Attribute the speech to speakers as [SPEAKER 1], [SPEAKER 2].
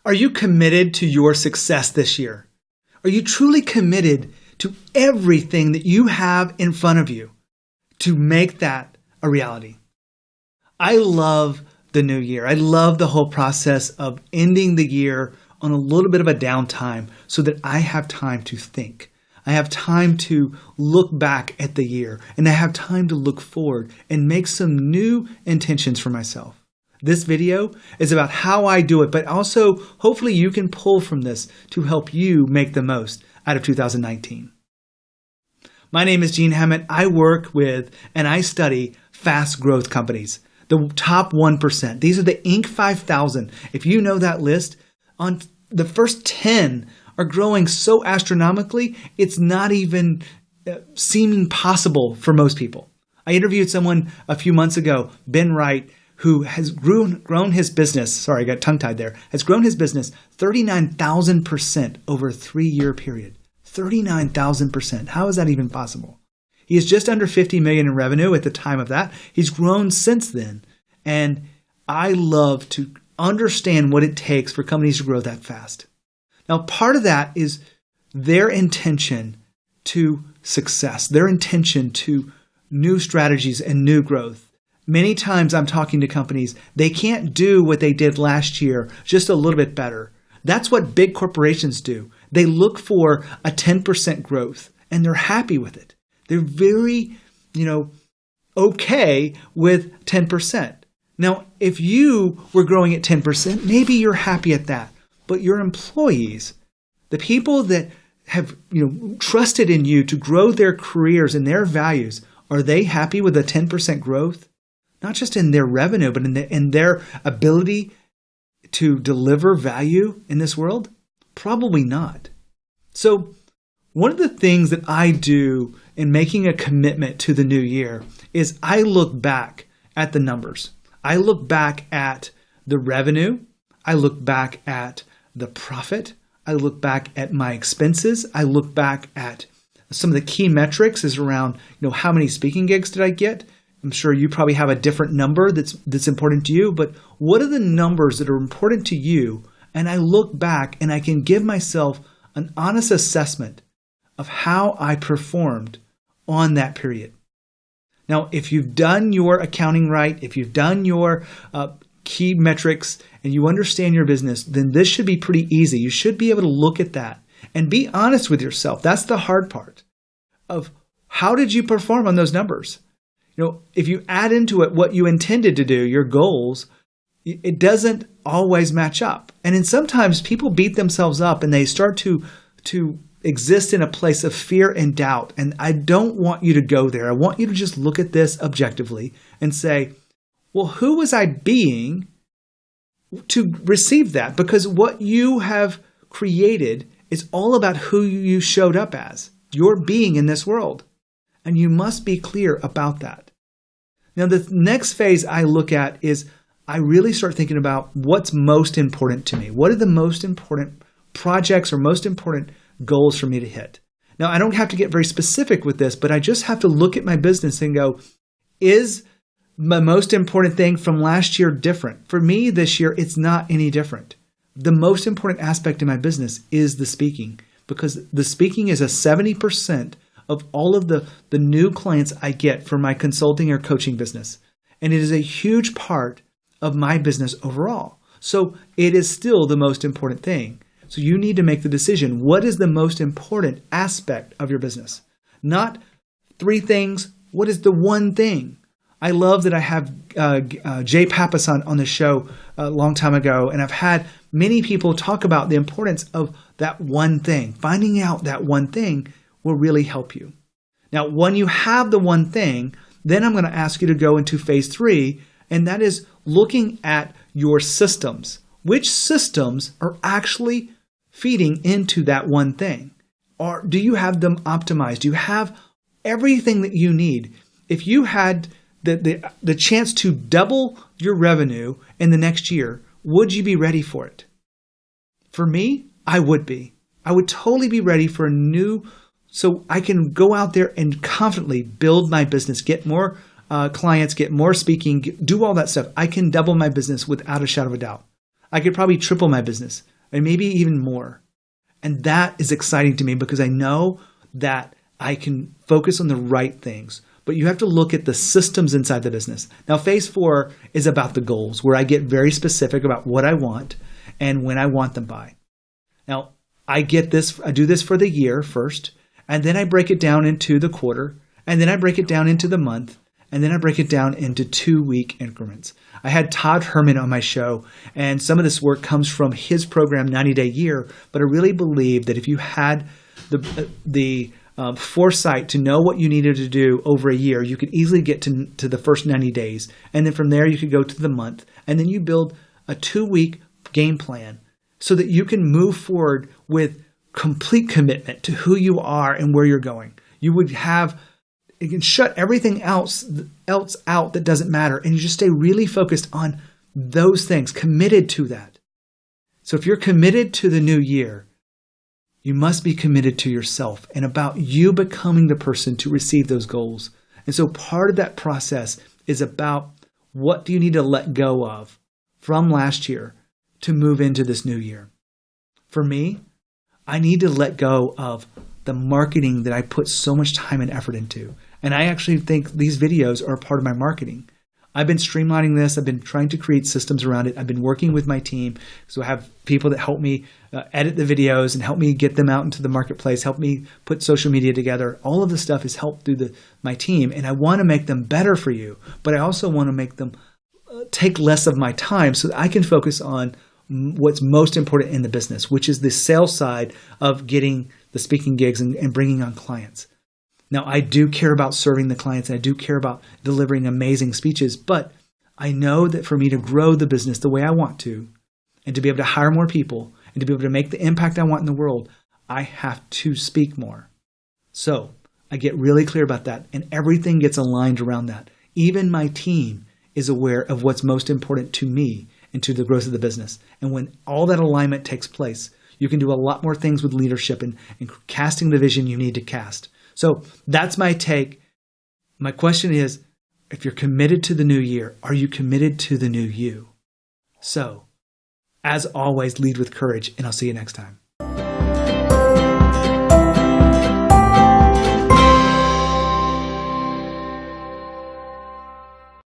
[SPEAKER 1] Are you committed to your success this year? Are you truly committed to everything that you have in front of you to make that a reality? I love the new year. I love the whole process of ending the year on a little bit of a downtime so that I have time to think. I have time to look back at the year, and I have time to look forward and make some new intentions for myself. This video is about how I do it, but also hopefully you can pull from this to help you make the most out of 2019. My name is Gene Hammett. I work with and I study fast growth companies, the top 1%. These are the Inc. 5000. If you know that list, on the first 10 are growing so astronomically, it's not even seeming possible for most people. I interviewed someone a few months ago, Ben Wright, who has grown his business, sorry, I got tongue-tied there, has grown his business 39,000% over a 3-year period. 39,000%. How is that even possible? He is just under 50 million in revenue at the time of that. He's grown since then. And I love to understand what it takes for companies to grow that fast. Now, part of that is their intention to success, their intention to new strategies and new growth. Many times I'm talking to companies, they can't do what they did last year, just a little bit better. That's what big corporations do. They look for a 10% growth and they're happy with it. They're very, okay with 10%. Now, if you were growing at 10%, maybe you're happy at that. But your employees, the people that have trusted in you to grow their careers and their values, are they happy with a 10% growth? Not just in their revenue, but in their ability to deliver value in this world? Probably not. So one of the things that I do in making a commitment to the new year is I look back at the numbers. I look back at the revenue. I look back at the profit. I look back at my expenses. I look back at some of the key metrics is around, how many speaking gigs did I get? I'm sure you probably have a different number that's important to you, but what are the numbers that are important to you? And I look back and I can give myself an honest assessment of how I performed on that period. Now, if you've done your accounting right, if you've done your key metrics and you understand your business, then this should be pretty easy. You should be able to look at that and be honest with yourself. That's the hard part of how did you perform on those numbers? If you add into it what you intended to do, your goals, it doesn't always match up. And then sometimes people beat themselves up and they start to exist in a place of fear and doubt. And I don't want you to go there. I want you to just look at this objectively and say, well, who was I being to receive that? Because what you have created is all about who you showed up as, your being in this world. And you must be clear about that. Now, the next phase I look at is I really start thinking about what's most important to me. What are the most important projects or most important goals for me to hit? Now, I don't have to get very specific with this, but I just have to look at my business and go, is my most important thing from last year different? For me this year, it's not any different. The most important aspect of my business is the speaking, because the speaking is a 70% of all of the new clients I get for my consulting or coaching business. And it is a huge part of my business overall. So it is still the most important thing. So you need to make the decision. What is the most important aspect of your business? Not 3 things. What is the one thing? I love that I have Jay Pappas on the show a long time ago, and I've had many people talk about the importance of that one thing. Finding out that one thing will really help you. Now, when you have the one thing, then I'm going to ask you to go into phase 3, and that is looking at your systems. Which systems are actually feeding into that one thing? Or do you have them optimized? Do you have everything that you need? If you had the chance to double your revenue in the next year, would you be ready for it? For me, I would be. I would totally be ready for a new, so I can go out there and confidently build my business, get more clients, get more speaking, do all that stuff. I can double my business without a shadow of a doubt. I could probably triple my business and maybe even more. And that is exciting to me because I know that I can focus on the right things. But you have to look at the systems inside the business. Now, phase 4 is about the goals, where I get very specific about what I want and when I want them by. Now, I do this for the year first, and then I break it down into the quarter, and then I break it down into the month, and then I break it down into 2-week increments. I had Todd Herman on my show, and some of this work comes from his program, 90 Day Year, but I really believe that if you had the foresight to know what you needed to do over a year, you could easily get to the first 90 days. And then from there, you could go to the month. And then you build a 2-week game plan so that you can move forward with complete commitment to who you are and where you're going. You can shut everything else out that doesn't matter. And you just stay really focused on those things, committed to that. So if you're committed to the new year, you must be committed to yourself and about you becoming the person to receive those goals. And so part of that process is about what do you need to let go of from last year to move into this new year. For me, I need to let go of the marketing that I put so much time and effort into. And I actually think these videos are a part of my marketing. I've been streamlining this. I've been trying to create systems around it. I've been working with my team. So I have people that help me edit the videos and help me get them out into the marketplace, help me put social media together. All of this stuff is helped through my team. And I want to make them better for you. But I also want to make them take less of my time so that I can focus on what's most important in the business, which is the sales side of getting the speaking gigs and bringing on clients. Now, I do care about serving the clients, and I do care about delivering amazing speeches, but I know that for me to grow the business the way I want to, and to be able to hire more people, and to be able to make the impact I want in the world, I have to speak more. So I get really clear about that, and everything gets aligned around that. Even my team is aware of what's most important to me and to the growth of the business. And when all that alignment takes place, you can do a lot more things with leadership and casting the vision you need to cast. So that's my take. My question is, if you're committed to the new year, are you committed to the new you? So, as always, lead with courage, and I'll see you next time.